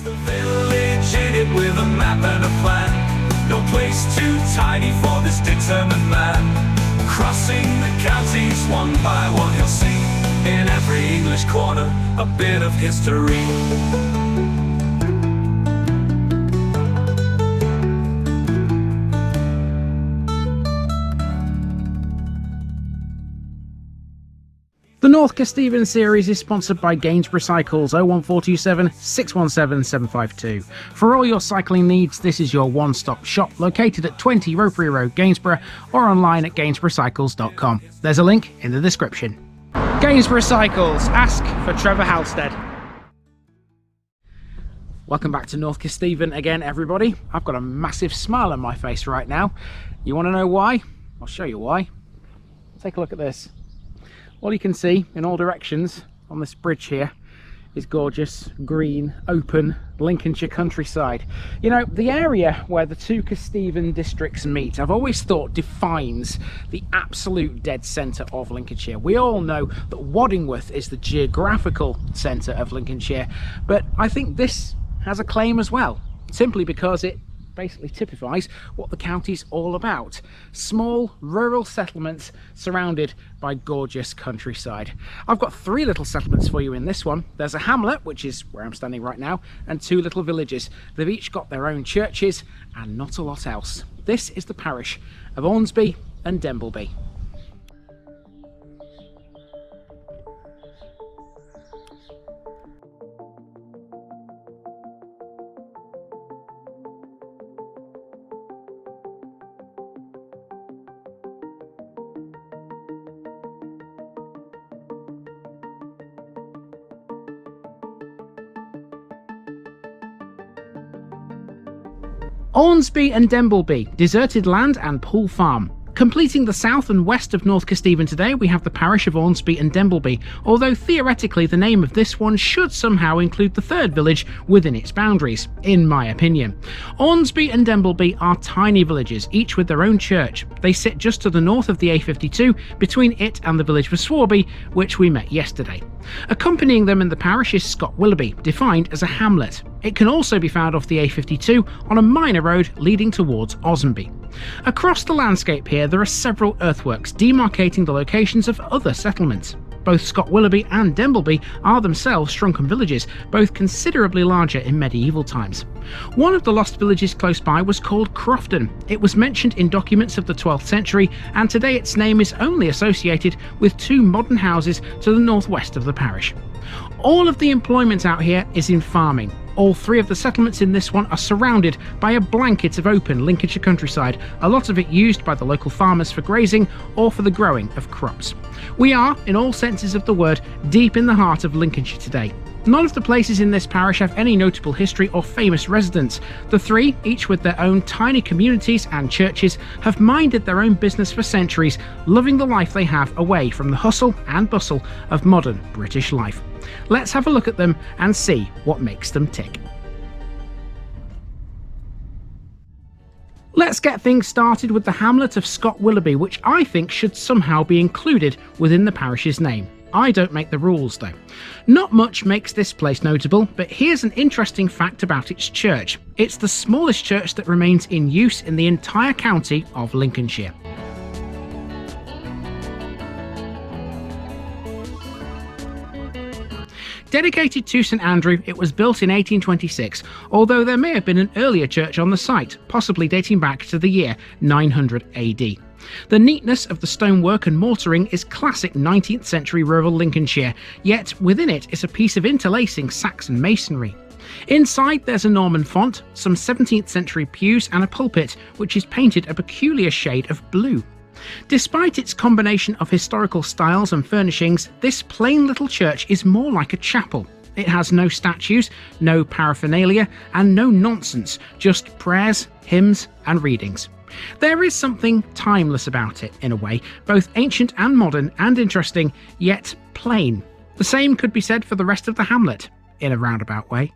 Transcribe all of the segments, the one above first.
The village in it with a map and a plan. No place too tiny for this determined man. Crossing the counties one by one, he'll see in every English corner a bit of history. The North Kesteven series is sponsored by Gainsborough Cycles 01427 617 752. For all your cycling needs, this is your one-stop shop located at 20 Ropery Road, Gainsborough, or online at gainsboroughcycles.com. There's a link in the description. Gainsborough Cycles, ask for Trevor Halstead. Welcome back to North Kesteven again, everybody. I've got a massive smile on my face right now. You want to know why? I'll show you why. Take a look at this. All you can see in all directions on this bridge here is gorgeous, green, open Lincolnshire countryside. You know, the area where the two Kesteven districts meet, I've always thought defines the absolute dead centre of Lincolnshire. We all know that Waddingworth is the geographical centre of Lincolnshire, but I think this has a claim as well, simply because it basically typifies what the county's all about. Small rural settlements surrounded by gorgeous countryside. I've got three little settlements for you in this one. There's a hamlet, which is where I'm standing right now, and two little villages. They've each got their own churches and not a lot else. This is the parish of AUNSBY and Dembleby. AUNSBY and Dembleby, deserted land and pool farm. Completing the south and west of North Kesteven today, we have the parish of AUNSBY and Dembleby, although theoretically the name of this one should somehow include the third village within its boundaries, in my opinion. AUNSBY and Dembleby are tiny villages, each with their own church. They sit just to the north of the A52, between it and the village of Swarby, which we met yesterday. Accompanying them in the parish is Scott Willoughby, defined as a hamlet. It can also be found off the A52 on a minor road leading towards Osenby. Across the landscape here there are several earthworks demarcating the locations of other settlements. Both Scott Willoughby and Dembleby are themselves shrunken villages, both considerably larger in medieval times. One of the lost villages close by was called Crofton. It was mentioned in documents of the 12th century, and today its name is only associated with two modern houses to the northwest of the parish. All of the employment out here is in farming. All three of the settlements in this one are surrounded by a blanket of open Lincolnshire countryside, a lot of it used by the local farmers for grazing or for the growing of crops. We are, in all senses of the word, deep in the heart of Lincolnshire today. None of the places in this parish have any notable history or famous residents. The three, each with their own tiny communities and churches, have minded their own business for centuries, loving the life they have away from the hustle and bustle of modern British life. Let's have a look at them and see what makes them tick. Let's get things started with the hamlet of Scott Willoughby, which I think should somehow be included within the parish's name. I don't make the rules though. Not much makes this place notable, but here's an interesting fact about its church. It's the smallest church that remains in use in the entire county of Lincolnshire. Dedicated to St Andrew, it was built in 1826, although there may have been an earlier church on the site, possibly dating back to the year 900 AD. The neatness of the stonework and mortaring is classic 19th century rural Lincolnshire, yet within it is a piece of interlacing Saxon masonry. Inside there's a Norman font, some 17th century pews and a pulpit, which is painted a peculiar shade of blue. Despite its combination of historical styles and furnishings, this plain little church is more like a chapel. It has no statues, no paraphernalia, and no nonsense, just prayers, hymns, and readings. There is something timeless about it, in a way, both ancient and modern and interesting, yet plain. The same could be said for the rest of the hamlet, in a roundabout way.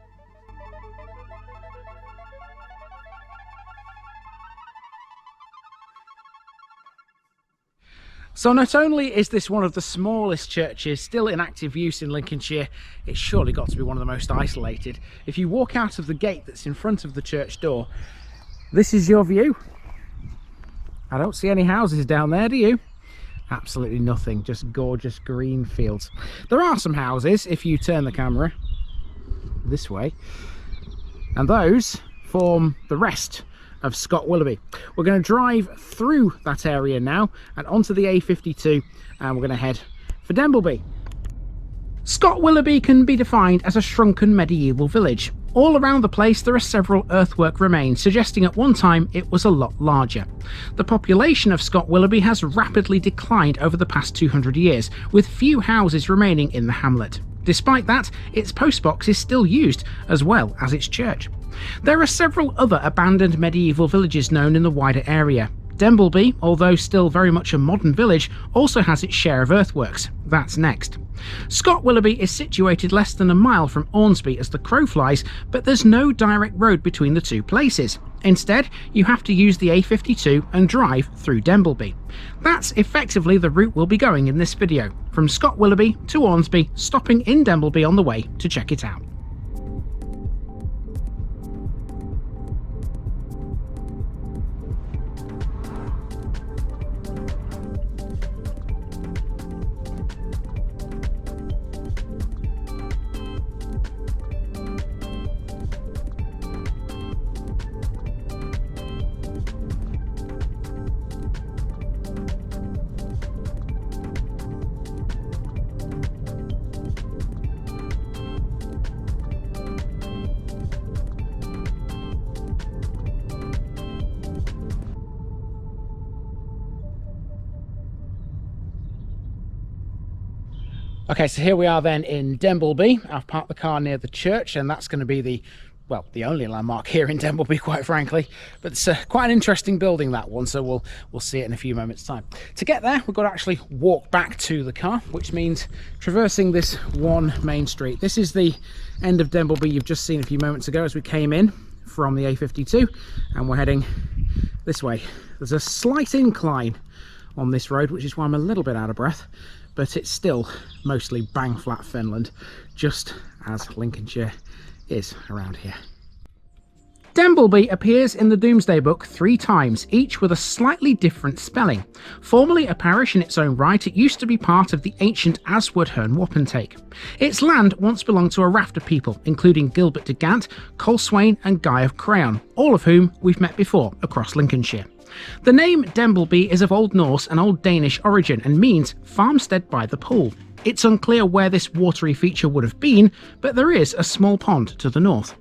So not only is this one of the smallest churches still in active use in Lincolnshire, it's surely got to be one of the most isolated. If you walk out of the gate that's in front of the church door, this is your view. I don't see any houses down there, do you? Absolutely nothing, just gorgeous green fields. There are some houses if you turn the camera this way, and those form the rest of Scott Willoughby. We're going to drive through that area now and onto the A52, and we're going to head for Dembleby. Scott Willoughby can be defined as a shrunken medieval village. All around the place there are several earthwork remains, suggesting at one time it was a lot larger. The population of Scott Willoughby has rapidly declined over the past 200 years, with few houses remaining in the hamlet. Despite that, its postbox is still used, as well as its church. There are several other abandoned medieval villages known in the wider area. Dembleby, although still very much a modern village, also has its share of earthworks. That's next. Scott Willoughby is situated less than a mile from AUNSBY as the crow flies, but there's no direct road between the two places. Instead, you have to use the A52 and drive through Dembleby. That's effectively the route we'll be going in this video, from Scott Willoughby to AUNSBY, stopping in Dembleby on the way to check it out. Okay, so here we are then in Dembleby. I've parked the car near the church, and that's going to be the only landmark here in Dembleby, quite frankly. But it's quite an interesting building, that one, so we'll see it in a few moments' time. To get there, we've got to actually walk back to the car, which means traversing this one main street. This is the end of Dembleby you've just seen a few moments ago as we came in from the A52, and we're heading this way. There's a slight incline on this road, which is why I'm a little bit out of breath, but it's still mostly bang flat Finland, just as Lincolnshire is around here. Dembleby appears in the Domesday Book 3 times, each with a slightly different spelling. Formerly a parish in its own right, it used to be part of the ancient Aswoodherne wapentake. Its land once belonged to a raft of people, including Gilbert de Gant, Colswain and Guy of Crayon, all of whom we've met before across Lincolnshire. The name Dembleby is of Old Norse and Old Danish origin and means farmstead by the pool. It's unclear where this watery feature would have been, but there is a small pond to the north.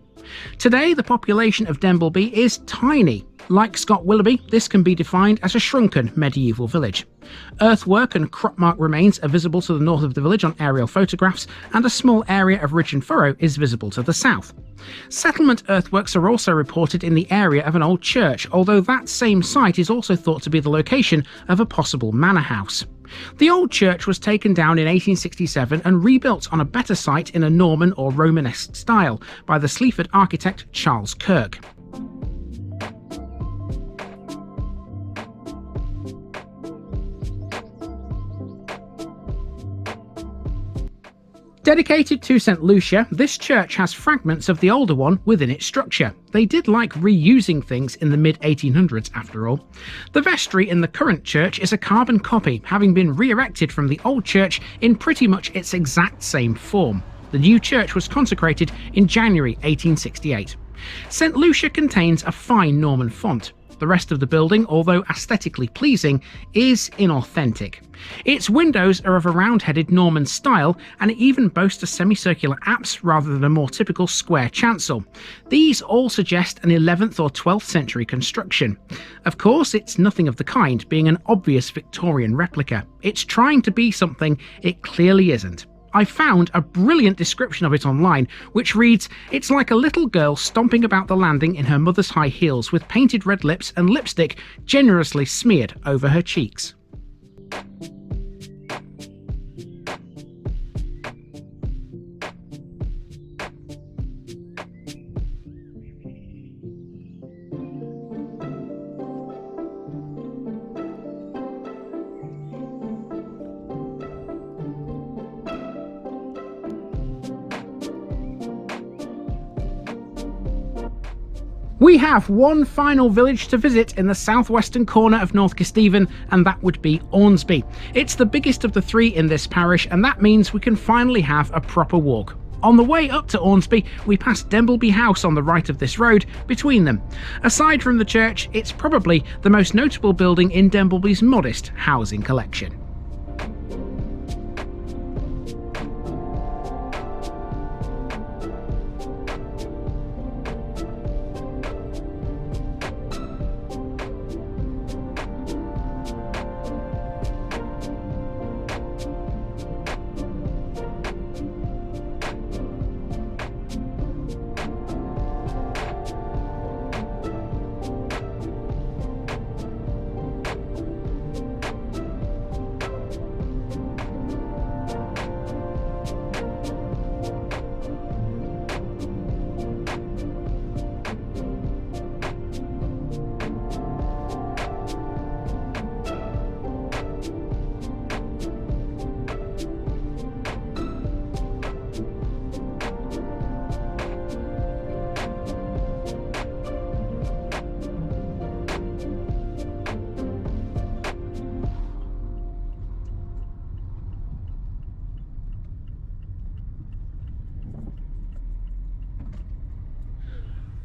Today, the population of Dembleby is tiny. Like Scott Willoughby, this can be defined as a shrunken medieval village. Earthwork and crop mark remains are visible to the north of the village on aerial photographs, and a small area of ridge and furrow is visible to the south. Settlement earthworks are also reported in the area of an old church, although that same site is also thought to be the location of a possible manor house. The old church was taken down in 1867 and rebuilt on a better site in a Norman or Romanesque style by the Sleaford architect Charles Kirk. Dedicated to St Lucia, this church has fragments of the older one within its structure. They did like reusing things in the mid-1800s after all. The vestry in the current church is a carbon copy, having been re-erected from the old church in pretty much its exact same form. The new church was consecrated in January 1868. St Lucia contains a fine Norman font. The rest of the building, although aesthetically pleasing, is inauthentic. Its windows are of a round-headed Norman style, and it even boasts a semicircular apse rather than a more typical square chancel. These all suggest an 11th or 12th century construction. Of course, it's nothing of the kind, being an obvious Victorian replica. It's trying to be something it clearly isn't. I found a brilliant description of it online, which reads, "It's like a little girl stomping about the landing in her mother's high heels with painted red lips and lipstick generously smeared over her cheeks." We have one final village to visit in the southwestern corner of North Kesteven, and that would be AUNSBY. It's the biggest of the three in this parish, and that means we can finally have a proper walk. On the way up to AUNSBY, we pass Dembleby House on the right of this road between them. Aside from the church, it's probably the most notable building in Dembleby's modest housing collection.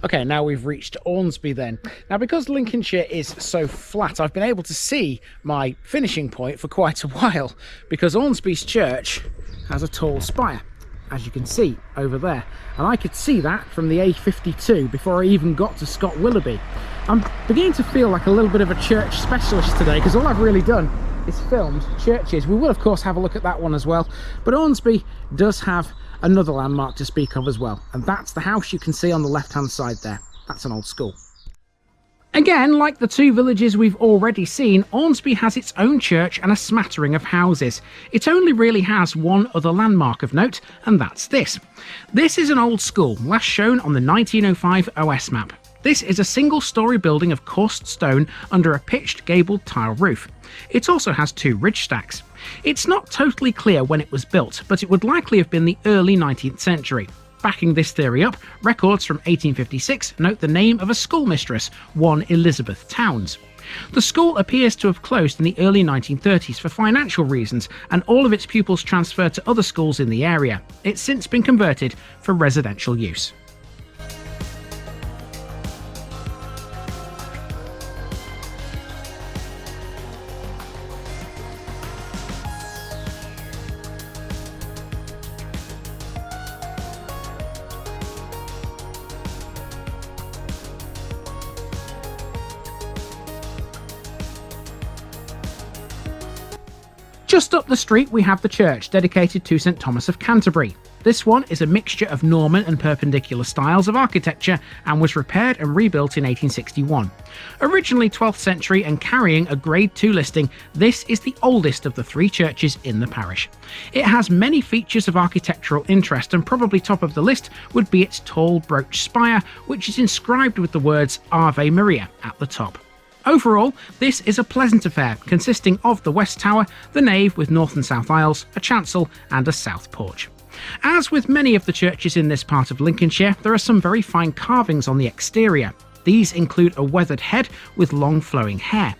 Okay, now we've reached AUNSBY then. Now, because Lincolnshire is so flat, I've been able to see my finishing point for quite a while, because AUNSBY's church has a tall spire, as you can see over there. And I could see that from the A52 before I even got to Scott Willoughby. I'm beginning to feel like a little bit of a church specialist today, because all I've really done is filmed churches. We will, of course, have a look at that one as well. But AUNSBY does have another landmark to speak of as well, and that's the house you can see on the left hand side there. That's an old school. Again, like the two villages we've already seen, AUNSBY has its own church and a smattering of houses. It only really has one other landmark of note, and that's this. This is an old school, last shown on the 1905 OS map. This is a single-storey building of coursed stone under a pitched gabled tile roof. It also has two ridge stacks. It's not totally clear when it was built, but it would likely have been the early 19th century. Backing this theory up, records from 1856 note the name of a schoolmistress, one Elizabeth Towns. The school appears to have closed in the early 1930s for financial reasons, and all of its pupils transferred to other schools in the area. It's since been converted for residential use. Just up the street we have the church dedicated to St Thomas of Canterbury. This one is a mixture of Norman and Perpendicular styles of architecture and was repaired and rebuilt in 1861. Originally 12th century and carrying a Grade 2 listing, this is the oldest of the three churches in the parish. It has many features of architectural interest, and probably top of the list would be its tall brooch spire, which is inscribed with the words Ave Maria at the top. Overall, this is a pleasant affair, consisting of the west tower, the nave with north and south aisles, a chancel and a south porch. As with many of the churches in this part of Lincolnshire, there are some very fine carvings on the exterior. These include a weathered head with long flowing hair.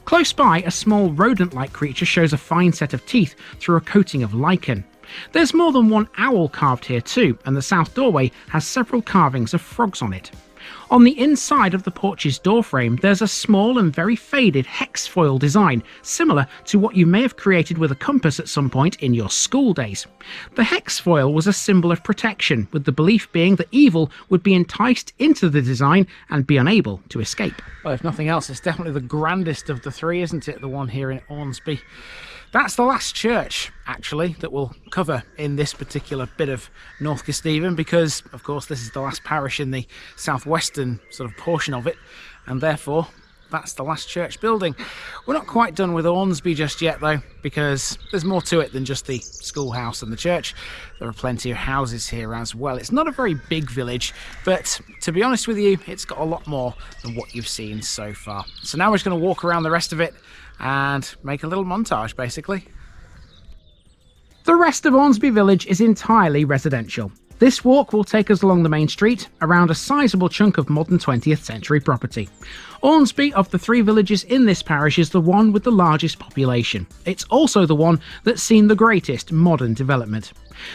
Close by, a small rodent-like creature shows a fine set of teeth through a coating of lichen. There's more than one owl carved here too, and the south doorway has several carvings of frogs on it. On the inside of the porch's doorframe, there's a small and very faded hex foil design, similar to what you may have created with a compass at some point in your school days. The hex foil was a symbol of protection, with the belief being that evil would be enticed into the design and be unable to escape. Well, if nothing else, it's definitely the grandest of the three, isn't it? The one here in AUNSBY. That's the last church, actually, that we'll cover in this particular bit of North Kesteven, because, of course, this is the last parish in the southwestern sort of portion of it, and therefore, that's the last church building. We're not quite done with AUNSBY just yet, though, because there's more to it than just the schoolhouse and the church. There are plenty of houses here as well. It's not a very big village, but to be honest with you, it's got a lot more than what you've seen so far. So now we're just going to walk around the rest of it and make a little montage, basically. The rest of AUNSBY Village is entirely residential. This walk will take us along the main street, around a sizable chunk of modern 20th century property. AUNSBY, of the 3 villages in this parish, is the one with the largest population. It's also the one that's seen the greatest modern development.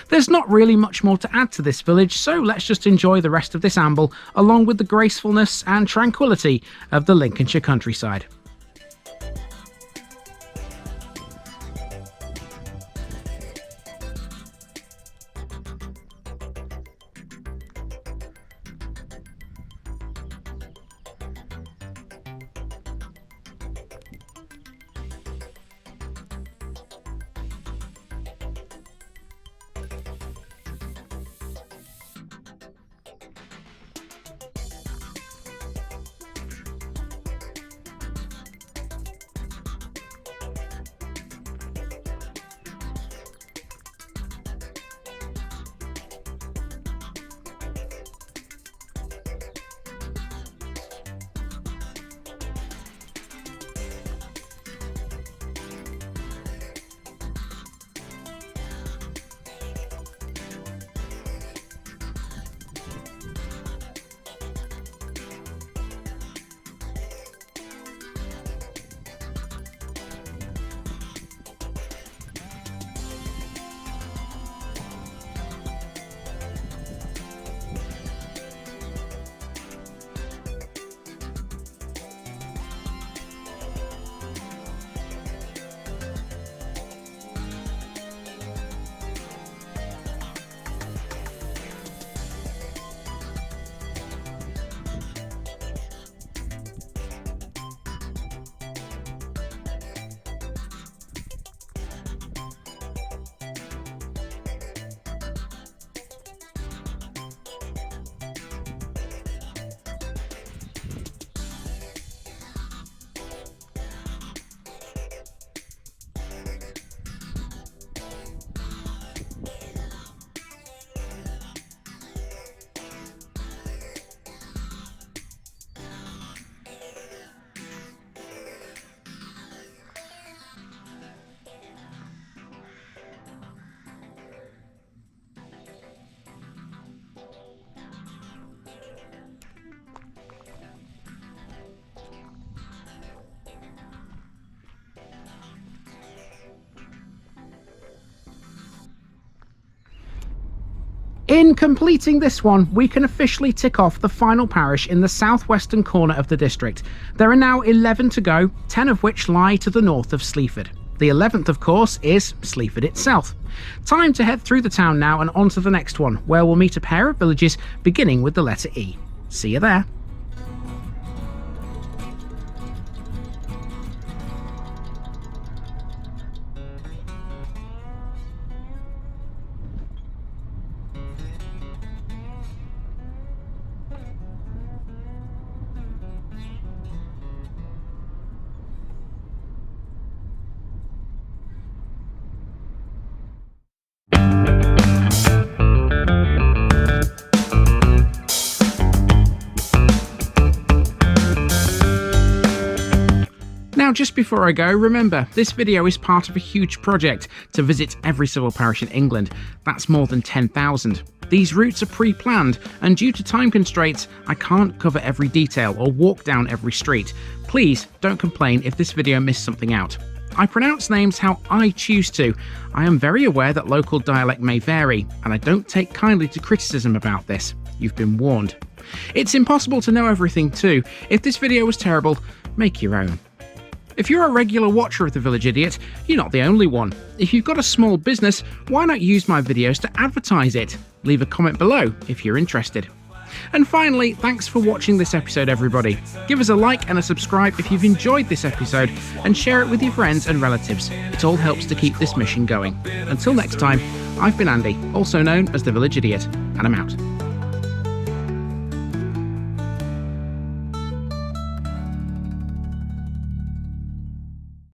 There's not really much more to add to this village, so let's just enjoy the rest of this amble, along with the gracefulness and tranquility of the Lincolnshire countryside. In completing this one, we can officially tick off the final parish in the southwestern corner of the district. There are now 11 to go, 10 of which lie to the north of Sleaford. The 11th, of course, is Sleaford itself. Time to head through the town now and on to the next one, where we'll meet a pair of villages beginning with the letter E. See you there. Now, just before I go, remember, this video is part of a huge project to visit every civil parish in England. That's more than 10,000. These routes are pre-planned, and due to time constraints, I can't cover every detail or walk down every street. Please don't complain if this video missed something out. I pronounce names how I choose to. I am very aware that local dialect may vary, and I don't take kindly to criticism about this. You've been warned. It's impossible to know everything too. If this video was terrible, make your own. If you're a regular watcher of The Village Idiot, you're not the only one. If you've got a small business, why not use my videos to advertise it? Leave a comment below if you're interested. And finally, thanks for watching this episode, everybody. Give us a like and a subscribe if you've enjoyed this episode, and share it with your friends and relatives. It all helps to keep this mission going. Until next time, I've been Andy, also known as The Village Idiot, and I'm out.